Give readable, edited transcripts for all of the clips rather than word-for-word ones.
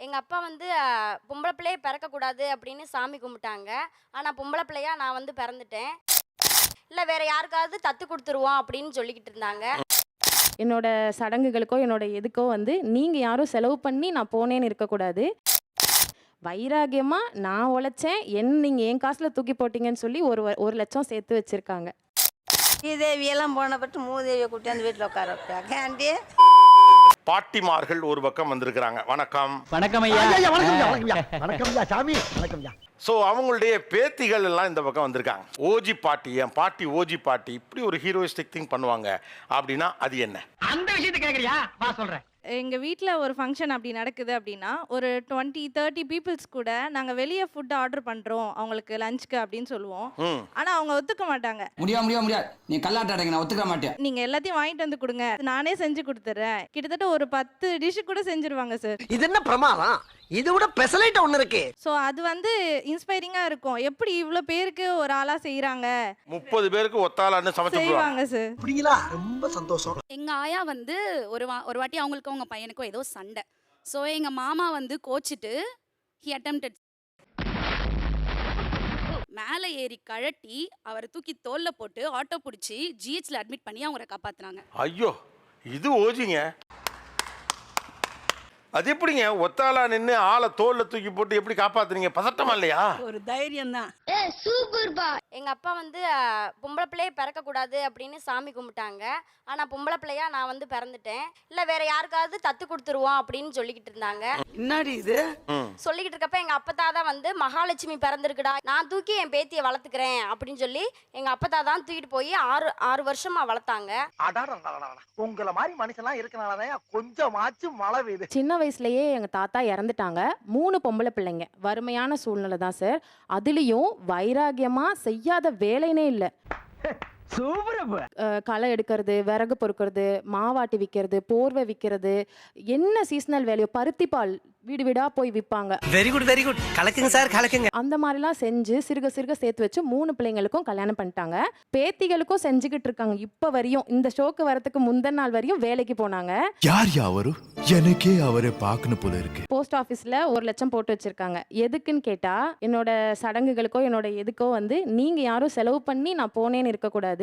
எங்க அப்பா வந்து பொம்பளை பிள்ளையே பிறக்கக்கூடாது அப்படின்னு சாமி கும்பிட்டாங்க. ஆனா பொம்பளை பிள்ளையா நான் வந்து பிறந்துட்டேன். இல்ல வேற யாருக்காவது தத்து குடுத்துருவோம் அப்படின்னு சொல்லிக்கிட்டு இருந்தாங்க. என்னோட சடங்குகளுக்கோ, என்னோட எதுக்கோ வந்து நீங்க யாரும் செலவு பண்ணி நான் போனேன்னு இருக்கக்கூடாது. வைராகியமா நான் உழைச்சேன். நீங்க என் காசுல தூக்கி போட்டீங்கன்னு சொல்லி ஒரு 1,00,000 சேர்த்து வச்சிருக்காங்க. ஸ்ரீதேவியெல்லாம் போன பட்டு மூதேவியை கூட்டியாந்து வீட்டில் உட்கார வைப்பாங்க. ஆண்டி பாட்டிமார்கள் ஒரு பக்கம் வந்திருக்கிறாங்க. வணக்கம். வணக்கம் ஐயா. வணக்கம் ஐயா சாமி. வணக்கம் ஐயா. ஸோ அவங்களுடைய பேத்திகள் எல்லாம் இந்த பக்கம் வந்திருக்காங்க. ஓஜி பாட்டி, என் பாட்டி ஓஜி பாட்டி இப்படி ஒரு ஹீரோயிஸ்டிக் திங் பண்ணுவாங்க அப்படின்னா அது என்ன? அந்த விஷயத்தை கேக்குறியா? வா சொல்றேன். எங்கள் வீட்டில் ஒரு ஃபங்க்ஷன் அப்படி நடக்குது அப்படின்னா ஒரு 20-30 பீப்புள்ஸ் கூட நாங்கள் வெளியே ஃபுட் ஆர்டர் பண்ணுறோம் அவங்களுக்கு லஞ்சுக்கு அப்படின்னு சொல்லுவோம். ஆனால் அவங்க ஒத்துக்க மாட்டாங்க. முடியாது நீ கல்லாட்ட அடைங்க, நான் ஒத்துக்க மாட்டேன். நீங்கள் எல்லாத்தையும் வாங்கிட்டு வந்து கொடுங்க, நானே செஞ்சு கொடுத்துட்றேன். கிட்டத்தட்ட ஒரு 10 டிஷ்ஷு கூட செஞ்சுருவாங்க சார். இது என்ன பிரமாதம்? இது விட பெசலைட் ஒண்ணு இருக்கு. ஸோ அது வந்து இன்ஸ்பைரிங்காக இருக்கும். எப்படி இவ்வளோ பேருக்கு ஒரு ஆளாக செய்கிறாங்க, 30 பேருக்கு ஒத்தாளான்னு சமைச்சு செய்வாங்க சார். அப்படிங்களா? ரொம்ப சந்தோஷம். எங்க ஆயா வந்து ஒரு வாட்டி அவங்களுக்கும் அவங்க பையனுக்கும் ஏதோ சண்டை. ஸோ எங்க மாமா வந்து கோச்சிட்டு ஹி அட்டெம்ப்டட் மேலே ஏறி கழட்டி அவரை தூக்கி தோல்ல போட்டு ஆட்டோ பிடிச்சி ஜிஹெச்ல அட்மிட் பண்ணி அவங்கள காப்பாத்துனாங்க. ஐயோ, இது ஓஜிங்க. அது எப்படிங்க ஒத்தாளா நின்று ஆளை தோல்ல தூக்கி போட்டு எப்படி காப்பாத்துறீங்க? பதட்டமா இல்லையா? ஒரு தைரியம் தான். எங்க அப்பா வந்து பொம்பளை பிள்ளையே பிறக்கக்கூடாது அப்படின்னு சாமி கும்பிட்டாங்க. ஆனா பொம்பளை பிள்ளையா நான் வந்து பிறந்துட்டேன். இல்ல வேற யாருக்காவது தத்து கொடுத்துருவோம் அப்படின்னு சொல்லிக்கிட்டு இருந்தாங்க. என்னடி இது? சொல்லிக்கிட்டு இருக்கப்ப எங்க அப்பத்தா தான் வந்து மகாலட்சுமி பிறந்திருக்குடா, நான் தூக்கி என் பேத்தியை வளர்த்துக்கிறேன் அப்படின்னு சொல்லி எங்க அப்பத்தா தான் தூக்கிட்டு போய் 6 வருஷமா வளர்த்தாங்க. உங்கள மாதிரி மனுஷன்லாம் இருக்கனாலதான் கொஞ்சமாச்சும் மழை பெய்யுது. சின்ன வயசுலயே எங்க தாத்தா இறந்துட்டாங்க. 3 பொம்பளை பிள்ளைங்க. வறுமையான சூழ்நிலை தான் சார். அதுலயும் வைராகியமா செய்யாத வேலைனே இல்லை. களை எடுக்கிறது, விறகு பொறுக்கிறது, மாவாட்டி விற்கிறது, போர்வை விற்கிறது, என்ன சீசனல் வேலையோ பருத்தி பால் வீடு வீடா போய் விற்பாங்க. Very good very good. கலக்குங்க சார் கலக்குங்க. அந்த மாதிரிலாம் செஞ்சு சிறுக சிறுக சேர்த்து வச்சு 3 பிள்ளைங்களுக்கும் கல்யாணம் பண்ணிட்டாங்க. பேத்திகளுக்கும் செஞ்சுக்கிட்டு இருக்காங்க இப்ப வரையும். இந்த ஷோக்கு வரதுக்கு முந்தின நாள் வரையும் வேலைக்கு போனாங்க. யார் அவரு? எனக்கே அவரை பார்க்கணும் போல இருக்கு. போஸ்ட் ஆஃபீஸ்ல 1,00,000 போட்டு வச்சிருக்காங்க. எதுக்குன்னு கேட்டா என்னோட சடங்குகளுக்கோ என்னோட எதுக்கோ வந்து நீங்க யாரும் செலவு பண்ணி நான் போனேன்னு இருக்கக்கூடாது.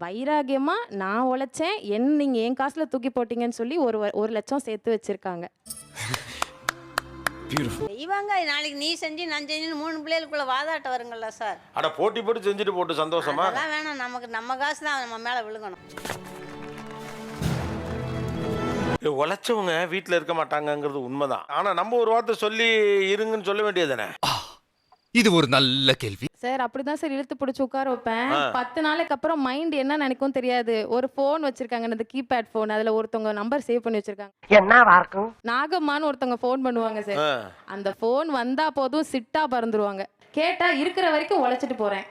வைராகியமா நான் உழைச்சேன். நீங்க என் காசுல தூக்கி போட்டீங்கன்னு சொல்லி ஒரு 1,00,000 சேர்த்து வச்சிருக்காங்க. இவங்க நாளைக்கு நீ செஞ்சு நான் செஞ்சு 3 பிள்ளைகளுக்குள்ள வாதாட்டம் வருங்கல்ல சார். அட போட்டி போட்டு செஞ்சுட்டு போட்டு சந்தோஷமா? அதெல்லாம் வேணாம். நமக்கு நம்ம காசு தான் நம்ம மேல விழுங்கணும். உழைச்சவங்க வீட்டுல இருக்க மாட்டாங்கங்கிறது உண்மைதான். ஆனா நம்ம ஒரு வார்த்தை சொல்லி இருங்கன்னு சொல்ல வேண்டியதுதானே? இது ஒரு நல்ல கேள்வி சார். அப்படிதான் சார் இழுத்து பிடிச்சி உட்கார வைப்பேன். 10 நாளைக்கு அப்புறம் மைண்ட் என்ன நினைக்கும் தெரியாது. ஒரு போன் வச்சிருக்காங்க, அந்த கீபேட் போன். அதுல ஒருத்தவங்க நம்பர் சேவ் பண்ணி வச்சிருக்காங்க. என்னவா இருக்கும்? நாகம்மான்னு ஒருத்தவங்க போன் பண்ணுவாங்க சார். அந்த போன் வந்தா போதும் சிட்டா பறந்துருவாங்க. கேட்டா இருக்கிற வரைக்கும் உழைச்சிட்டு போறேன்.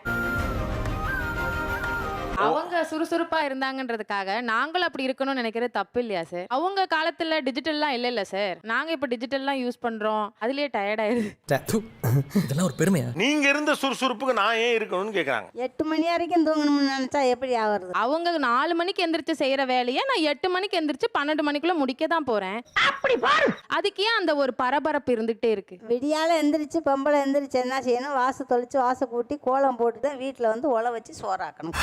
அவங்க சுறுசுறுப்பா இருந்தாங்கன்றதுக்காக நாங்களும் அப்படி இருக்கணும்னு நினைக்கிறது தப்பு இல்லையா சார்? அவங்க காலத்துல டிஜிட்டல்லாம் இல்ல சார். நாங்க இப்ப டிஜிட்டல்லாம் யூஸ் பண்றோம். அதுலயே டயர்ட் ஆயிருது. இதெல்லாம் ஒரு பெருமையா? நீங்க இருந்த சுறுசுறுப்புக்கு நான் ஏன் இருக்கணும்னு கேக்குறாங்க. 8 மணி வரைக்கும் தூங்கணும்னு நினைச்சா எப்படி ஆகுறது? அவங்க 4 மணிக்கு எந்திரிச்சு செய்யற வேலையை நான் 8 மணிக்கு எந்திரிச்சு 12 மணிக்குள்ள முடிக்க தான் போறேன். அதுக்கு ஏன் அந்த ஒரு பரபரப்பு இருந்துகிட்டே இருக்கு? விடியால எந்திரிச்சு பொம்பளை எந்திரிச்சு என்ன செய்யணும்? வாச தொளிச்சு வாச கூட்டி கோலம் போட்டு தான் வீட்டில் வந்து உழ வச்சு சோறாக்கணும்.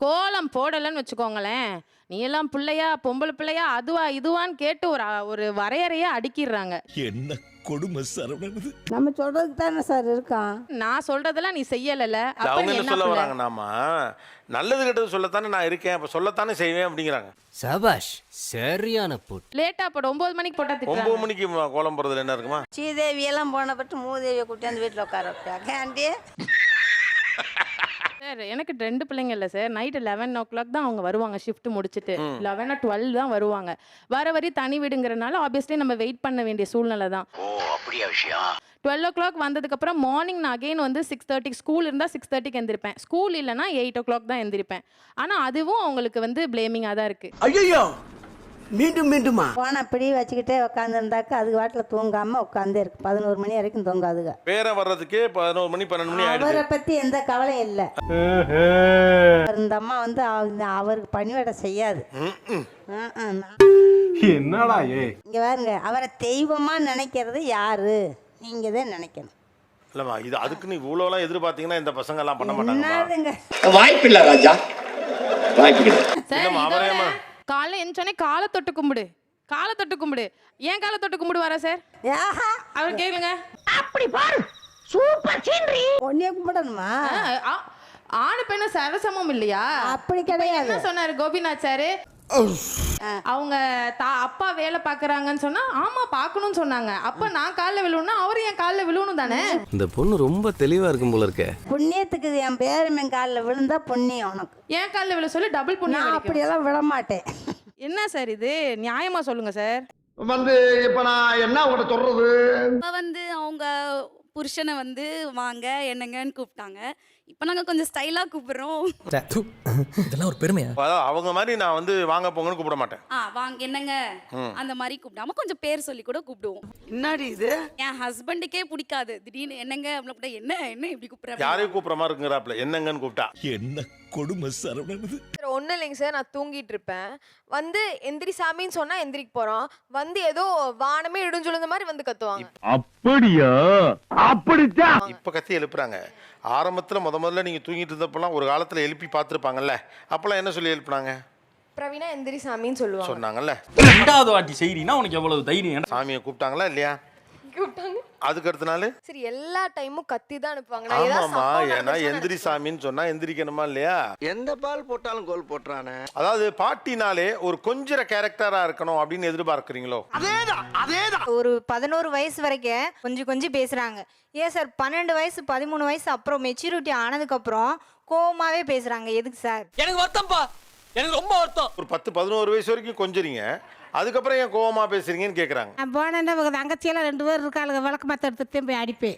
கோலம் போடலன்னு வச்சுக்கோங்களேன், நீ எல்லாம் பிள்ளையா பொம்பளை பிள்ளையா அதுவா இதுவான்னு கேட்டு ஒரு வரையறைய அடுக்கிடுறாங்க. என்ன கொடுமை சரவணன். நம்ம சொல்றதுக்கு தானே சார் இருக்கான். நான் சொல்றதெல்லாம் நீ செய்யல. அவங்க என்ன சொல்ல வராங்க? நாம நல்லது கெட்டது சொல்லத்தானே நான் இருக்கேன், அப்ப சொல்லத்தானே செய்வேன் அப்படிங்கிறாங்க. சபாஷ், சரியான போட்டு. லேட்டா போட 9 மணிக்கு போட்டா 9 மணிக்கு கோலம் போறதுல என்ன இருக்குமா? ஸ்ரீதேவியெல்லாம் போன பட்டு மூதேவியை கூட்டியாந்து வீட்டில் உட்கார வைப்பாங்க. ஆண்டி சார் எனக்கு 2 பிள்ளைங்க இல்லை சார். நைட்டு 11 o'clock தான் அவங்க வருவாங்க. ஷிஃப்ட் முடிச்சுட்டு 11 or 12 தான் வருவாங்க. வரி தனி வீடுங்கிறனால ஆப்வியஸ்லி நம்ம வெயிட் பண்ண வேண்டிய சூழ்நிலை தான். ஓ அப்படியா விஷயம்? 12 o'clock வந்ததுக்கப்புறம் மார்னிங் நான் அகெயின் வந்து 6:30 ஸ்கூல் இருந்தால் 6:30க்கு எந்திரிப்பேன். ஸ்கூல் இல்லைன்னா 8 o'clock தான் எந்திரிப்பேன். ஆனால் அதுவும் அவங்களுக்கு வந்து பிளேமிங்காக தான் இருக்குது. ஐயோ மீண்டும் மீண்டுமா? போன இப்படி வச்சுக்கிட்டே உட்காந்துருந்தாக்க அதுக்கு வாட்டில் தூங்காமல் உட்காந்தே இருக்கு. 11 மணி வரைக்கும் தூங்காதுங்க. பேரை வர்றதுக்கே 11 மணி 12 மணி ஆயிடுது. அவரை பற்றி எந்த கவலையும் இல்லை. இந்த அம்மா வந்து அவருக்கு பணிவிடை செய்யாது. என்னடா இங்கே பாருங்க, அவரை தெய்வமாக நினைக்கிறது யாரு? நீங்கள் தான் நினைக்கணும். இல்லம்மா, இது அதுக்குன்னு இவ்வளோலாம் எதிர்பார்த்தீங்கன்னா இந்த பசங்க எல்லாம் பண்ண மாட்டாங்க. என்னதுங்க? வாய்ப்பில்லை ராஜா, வாய்ப்பில்லை. சார் இல்லம்மா, இதோட அவரேம்மா. காலைல எந்திரிச்சோடனே காலை தொட்டு கும்பிடு, காலை தொட்டு கும்பிடு. ஏன் காலை தொட்டு கும்பிடு வரா சார்? ஆஹா, அவர் கேளுங்க. அப்படி பாரு, சூப்பர் சீனரி. ஒன்னே கும்பிடணுமா? ஆணு பெண்ணு சரசமம் இல்லையா? அப்படி கிடையாது. என்ன சொன்னாரு கோபிநாத் சாரு? அவங்க அப்பா வேலை பாக்குறாங்கன்னு சொன்னா ஆமா பாக்கணும்னு சொன்னாங்க. அப்ப நான் காலில் விழுவணும்னா அவரு என் காலில் விழுவணும் தானே? இந்த பொண்ணு ரொம்ப தெளிவா இருக்கும் போல இருக்கே. புண்ணியத்துக்கு என் பேரும் என் காலில் விழுந்தா புண்ணியம் உனக்கு. என் காலில் விழ சொல்லி டபுள் புண்ணியம் நான் கிடைக்கும். அப்படியெல்லாம் விட மாட்டேன். என்ன சார் இது? நியாயமா சொல்லுங்க சார். வந்து இப்ப நான் என்ன உங்கள்கிட்ட சொல்றது? இப்போ வந்து அவங்க புருஷனை வந்து வாங்க என்னங்கன்னு கூப்பிட்டாங்க. இப்போ நாங்கள் கொஞ்சம் ஸ்டைலாக கூப்பிடுறோம். இதெல்லாம் ஒரு பெருமையா? அதாவது அவங்க மாதிரி நான் வந்து வாங்க போங்கன்னு கூப்பிட மாட்டேன். வாங்க என்னங்க அந்த மாதிரி கூப்பிடாம கொஞ்சம் பேர் சொல்லி கூட கூப்பிடுவோம். என்னடி இது? என் ஹஸ்பண்டுக்கே பிடிக்காது திடீர்னு என்னங்க அப்படி என்ன என்ன இப்படி கூப்பிடுறாங்க. யாரையும் கூப்பிட்ற மாதிரி இருக்குங்கிறாப்ல, என்னங்கன்னு கூப்பிட்டா. என்ன கொடுமை சரவணன். சார் ஒன்றும் இல்லைங்க சார், நான் தூங்கிட்டு இருப்பேன். வந்து எந்திரி சாமின்னு சொன்னால் எந்திரிக்கு போகிறோம். வந்து ஏதோ வானமே இடுஞ்சுழுந்த மாதிரி வந்து கத்துவாங்க. அப்படியா? அப்படித்தான். இப்போ கத்தி எழுப்புறாங்க. ஆரம்பத்தில் முதல்ல நீங்கள் தூங்கிட்டு இருந்தப்பெல்லாம் ஒரு காலத்தில் எழுப்பி பார்த்துருப்பாங்கல்ல, அப்போல்லாம் என்ன சொல்லி எழுப்புனாங்க? பிரவீனா எந்திரி சாமின்னு சொல்லுவாங்க. சொன்னாங்கல்ல. ரெண்டாவது வாட்டி செய்றீனா உனக்கு எவ்வளவு தைரியம்? சாமியை கூப்பிட்டாங்களா இல்லையா? கூப்பிட்டாங்க. அதுக்கு அடுத்த நாள் சரி எல்லா டைமும் கத்தி தான் அனுப்புவாங்க. நான் ஏதாவது ஆமாம்மா, சம்பவம் ஏன்னா நடந்துச்சுன்னா எந்திரி சாமின்னு சொன்னா எந்திரிக்கணுமா இல்லையா? எந்த பால் போட்டாலும் கோல் போட்டுறானே. அதாவது பாட்டினாலே ஒரு கொஞ்சம் கேரக்டரா இருக்கணும் அப்படின்னு எதிர்பார்க்குறீங்களோ? அதேதான் அதேதான். ஒரு 11 வயசு வரைக்கும் கொஞ்சம் பேசுறாங்க. ஏன் சார் 12 வயசு 13 வயசு அப்புறம் மெச்சூரிட்டி ஆனதுக்கு அப்புறம் கோவமாவே பேசுறாங்க? எதுக்கு சார்? எனக்கு வருத்தம்ப்பா, எனக்கு ரொம்ப வருத்தம். ஒரு 10-11 வயசு வரைக்கும் கொஞ்சறீங்க, அதுக்கப்புறம் ஏன் கோவமா பேசுறீங்கன்னு கேக்குறாங்க. நான் போனேன்னா தங்கச்சியெல்லாம் 2 பேர் இருக்காளுங்க, விளக்கு மத்த எடுத்துட்டு போய் அடிப்பேன்.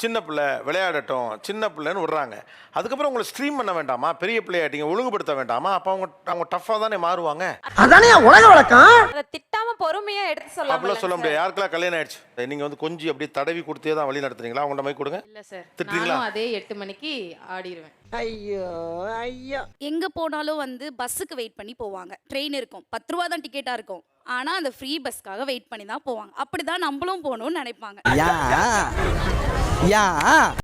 சின்ன பிள்ளை விளையாடட்டும், சின்ன பிள்ளைன்னு விடுறாங்க. அதுக்கப்புறம் உங்களை ஸ்ட்ரீம் பண்ண வேண்டாமா? பெரிய பிள்ளையாட்டிங்க, ஒழுங்குபடுத்த வேண்டாமா? அப்போ அவங்க டஃப்பாக தானே மாறுவாங்க. அதானே உலக வழக்கம். அதை திட்டாம பொறுமையா எடுத்து சொல்லலாம். அப்படிலாம் சொல்ல முடியாது. யாருக்கெல்லாம் கல்யாணம் ஆயிடுச்சு, நீங்கள் வந்து கொஞ்சம் அப்படியே தடவி கொடுத்தே தான் வழி நடத்துறீங்களா? அவங்கள்ட்ட மை கொடுங்க. இல்ல சார், திட்டுறீங்களா? நானும் அதே 8 மணிக்கு ஆடிடுவேன். ஐயோ ஐயோ. எங்கே போனாலும் வந்து பஸ்ஸுக்கு வெயிட் பண்ணி போவாங்க. ட்ரெயின் இருக்கும், 10 ரூபா தான் டிக்கெட்டாக இருக்கும். ஆனால் அந்த ஃப்ரீ பஸ்க்காக வெயிட் பண்ணி தான் போவாங்க. அப்படி தான் நம்மளும் போகணும்னு நினைப்பாங்க.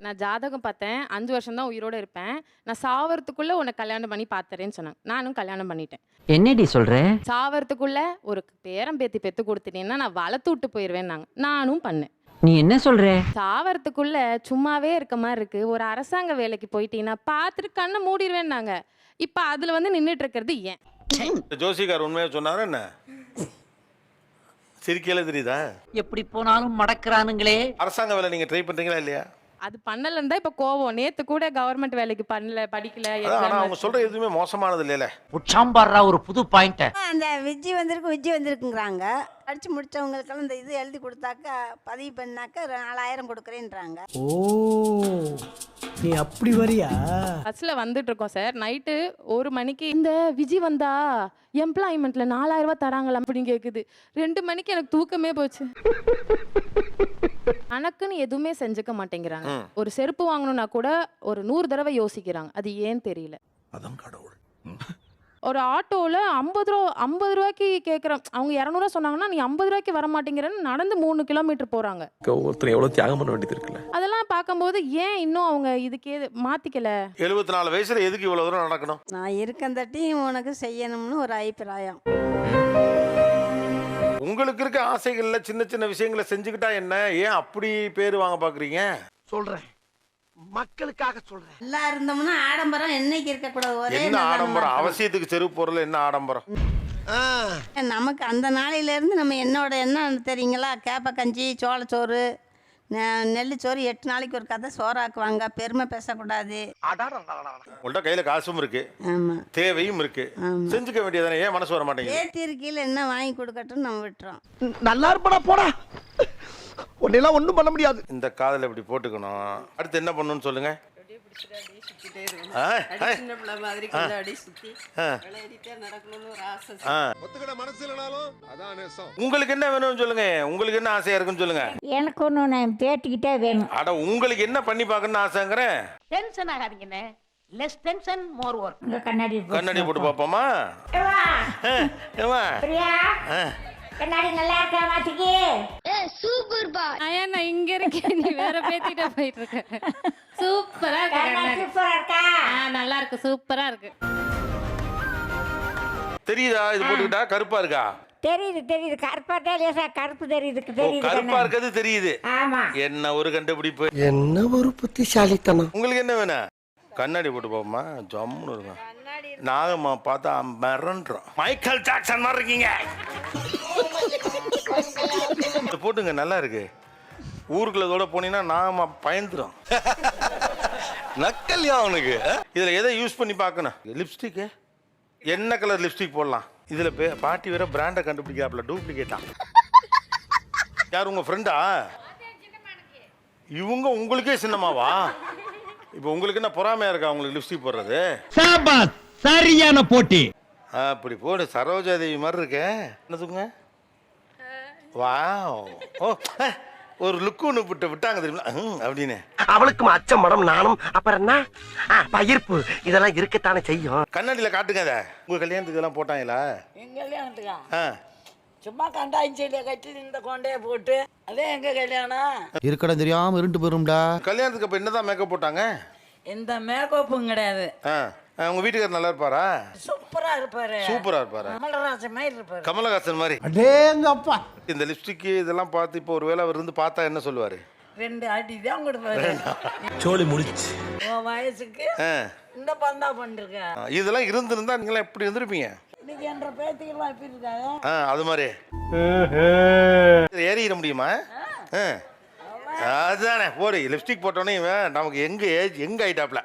நான் ஜாதகம் பார்த்தேன், 5 வருஷம் தான் உயிரோட இருப்பேன், நான் சாவறதுக்குள்ள உன்னை கல்யாணம் பண்ணி பார்த்துறேன்னு சொன்னாங்க. நானும் கல்யாணம் பண்ணிட்டேன். என்னடி சொல்ற? சாவறதுக்குள்ள ஒரு பேரம் பேத்தி பெத்து கொடுத்துட்டீங்கன்னா நான் வளர்த்து விட்டு போயிடுவேன்னாங்க. நானும் பண்ணேன். நீ என்ன சொல்ற? சாவறதுக்குள்ள சும்மாவே இருக்க மாதிரி இருக்கு, ஒரு அரசாங்க வேலைக்கு போயிட்டீங்கன்னா பார்த்துட்டு கண்ணை மூடிடுவேன்னாங்க. இப்போ அதில் வந்து நின்றுட்டு இருக்கிறது ஏன்? ஜோசிகார் உண்மையாக சொன்னாரு என்ன? சிரிக்கையில தெரியுதா? எப்படி போனாலும் மடக்குறானுங்களே. அரசாங்க வேலை நீங்கள் ட்ரை பண்ணுறீங்களா இல்லையா? அது பண்ணலன்னு தான் இப்போ கோவம். நேற்று கூட கவர்மெண்ட் வேலைக்கு பண்ணல, படிக்கல. ஆனால் அவங்க சொல்கிற எதுவுமே மோசமானது இல்லைல்ல. உச்சாம்பாடுறா ஒரு புது பாயிண்ட். அந்த விஜி வந்திருக்குங்கிறாங்க. படித்து முடித்தவங்களுக்கெல்லாம் இந்த இது எழுதி கொடுத்தாக்கா பதிவு பண்ணாக்கா 4000 கொடுக்குறேன்றாங்க. ஓ, நீ அப்படி வரியா? பஸ்ஸில் வந்துட்டு இருக்கோம் சார், நைட்டு 1 மணிக்கு இந்த விஜி வந்தா எம்ப்ளாய்மெண்ட்டில் 4000 ரூபாய் தராங்களா அப்படின்னு கேட்குது. 2 மணிக்கு எனக்கு தூக்கமே போச்சு. கணக்குன்னு எதுவுமே செஞ்சுக்க மாட்டேங்கிறாங்க. ஒரு செருப்பு வாங்கணும்னா கூட ஒரு 100 தடவை யோசிக்கிறாங்க. அது ஏன்னு தெரியல. அதான் கடவுள். ஒரு ஆட்டோவில் 50 ரூபாய்க்கு கேட்குறோம், அவங்க 200 ரூபா சொன்னாங்கன்னா நீ 50 ரூபாய்க்கு வர மாட்டேங்கிறேன்னு நடந்து 3 கிலோமீட்டர் போகிறாங்க. ஒருத்தர் எவ்வளவு தியாகம் பண்ண வேண்டியது இருக்குல்ல. அதெல்லாம் பார்க்கும்போது ஏன் இன்னும் அவங்க இதுக்கே மாற்றிக்கல? 74 வயசுல எதுக்கு இவ்வளோ தூரம் நடக்கணும்? நான் இருக்கந்தட்டி உனக்கு செய்யணும்னு ஒரு அபிப்பிராயம். உங்களுக்கு இருக்க ஆசைகள்ல சின்ன சின்ன விஷயங்களை செஞ்சுக்கிட்டா என்ன? ஏன் அப்படி பேர் வாங்க பாக்குறீங்க? சொல்றேன், மக்களுக்காக சொல்றேன். நல்லா இருந்தோம்னா ஆடம்பரம் என்னைக்கு இருக்கக்கூடாது. ஒரே என்ன ஆடம்பரம்? அவசியத்துக்கு செருப்பு பொருள் என்ன ஆடம்பரம்? நமக்கு அந்த நாளையிலேருந்து நம்ம என்னோட என்ன தெரியுங்களா? கேப்ப கஞ்சி, சோளச்சோறு, நெல்லுச்சோறு 8 நாளைக்கு ஒரு கதை சோறாக்குவாங்க. பெருமை பேசக்கூடாது. உங்கள்கிட்ட கையில காசும் இருக்கு, ஆமாம், தேவையும் இருக்கு, செஞ்சுக்க வேண்டியதானே? ஏன் மனசு வர மாட்டேங்குது? ஏத்திருக்கையில் என்ன வாங்கி கொடுக்கட்டும் நம்ம விட்டுறோம். நல்லா இருப்படா போடா, உன்னெல்லாம் ஒன்றும் பண்ண முடியாது. இந்த காதல இப்படி போட்டுக்கணும். அடுத்து என்ன பண்ணணும்னு சொல்லுங்க. ஆ, ஆ. சின்ன பிள்ளை மாதிரி கொஞ்சம் அடி சுத்தி ஆ. விளையாடிட்டே நடக்கணும்னு ஒரு ஆசை. ஆ. ஒத்துக்கிட மனசு இல்லனாலும் அதான் நேசம். உங்களுக்கு என்ன வேணும்னு சொல்லுங்க. உங்களுக்கு என்ன ஆசையா இருக்குன்னு சொல்லுங்க. எனக்கு ஒன்று நான் பேட்டிக்கிட்டே வேணும். அட உங்களுக்கு என்ன பண்ணி பார்க்கணும்னு ஆசைங்கிறேன். டென்ஷன் ஆகாதீங்கண்ணே. Less tension more work. கண்ணாடி கண்ணாடி போட்டு பார்ப்போமா? ஏமா கண்ணாடி நல்லா இருக்கா மாத்திக்கு. சூப்பர் பா. நான் இங்க இருக்கேன், நீ வேற பேத்திட்ட போயிட்டு இருக்க. சூப்பரா சூப்பரா இருக்கா. நல்லா இருக்கு, சூப்பரா இருக்கு. தெரியுதா இது போட்டுக்கிட்டா கருப்பா இருக்கா? தெரியுது கருப்பாட்டே லேசா கருப்பு தெரியுது கருப்பா இருக்கிறது தெரியுது. ஆமா. என்ன ஒரு கண்டுபிடிப்பு. என்ன ஒரு புத்திசாலித்தனம். உங்களுக்கு என்ன வேணும்? கண்ணாடி போட்டு போமா, ஜம்முன்னு இருக்கும். நாகம்மா பார்த்தா மிரண்டுறோம். மைக்கேல் ஜாக்சன் மாதிரி இருக்கீங்க. இது போட்டுங்க, நல்லா இருக்கு. ஊருக்குள்ள இதோட போனீங்கன்னா நாகம்மா பயந்துரும். நக்கல்யா அவனுக்கு. இதுல எதை யூஸ் பண்ணி பார்க்கணும்? லிப்ஸ்டிக்கு என்ன கலர் லிப்ஸ்டிக் போடலாம்? இதுல பாட்டி வேற பிராண்டை கண்டுபிடிக்கிறாப்ல, டூப்ளிகேட்டா. யார் உங்க ஃப்ரெண்டா? இவங்க உங்களுக்கே சின்னமாவா? இப்போ உங்களுக்கு என்ன பொறாமையா இருக்கா உங்களுக்கு லிப்ஸ்டிக் போடுறது? சரியான போட்டி. அப்படி போடு, சரோஜா தேவி மாதிரி இருக்க. என்னதுங்க? வாவ். ஓ, ஒரு லுக்கு ஒன்று விட்டாங்க தெரியுமா அப்படின்னு. அவளுக்கும் அச்சம் மடம் நானும் அப்புறம் என்ன பயிர்ப்பு இதெல்லாம் இருக்கத்தானே செய்யும். கண்ணாடியில் காட்டுங்க அதை. உங்கள் கல்யாணத்துக்கு இதெல்லாம் போட்டாங்களா? எங்க கல்யாணத்துக்கா? ஆ, சும்மா கண்டாயிச்செடியை கட்டி இந்த கொண்டையை போட்டு அதே எங்க கல்யாணம். இருக்கடம் தெரியாம இருண்டு போயிரும்டா. கல்யாணத்துக்கு அப்போ என்னதான் மேக்கப் போட்டாங்க? எந்த மேக்கப்பும் கிடையாது. உங்க வீட்டுக்காரர் நல்லா இருப்பாரா? சூப்பரா இருப்பாரு. சூப்பரா இருப்பாரு. கமலராசன் மாதிரி இருப்பாரு. கமலஹாசன் மாதிரி. அடேங்கப்பா. இந்த லிப்ஸ்டிக் இதெல்லாம் பார்த்து இப்போ ஒரு வேளை அவர் இருந்து பார்த்தா என்ன சொல்லுவாரு? 2 அடி தான் கொடுப்பாரு. சோலி முடிச்சு. உன் வயசுக்கு இந்த பந்தா பண்ணிருக்க. இதெல்லாம் இருந்திருந்தா நீங்களாம் எப்படி இருந்திருப்பீங்க? இன்னைக்கு என்ற பேத்திகள்லாம் எப்படி இருக்காங்க? அது மாதிரி ஏறிட முடியுமா? அதுதானே போடு. லிப்ஸ்டிக் போட்டோன்னே இவன் நமக்கு எங்க ஆயிட்டாப்ல.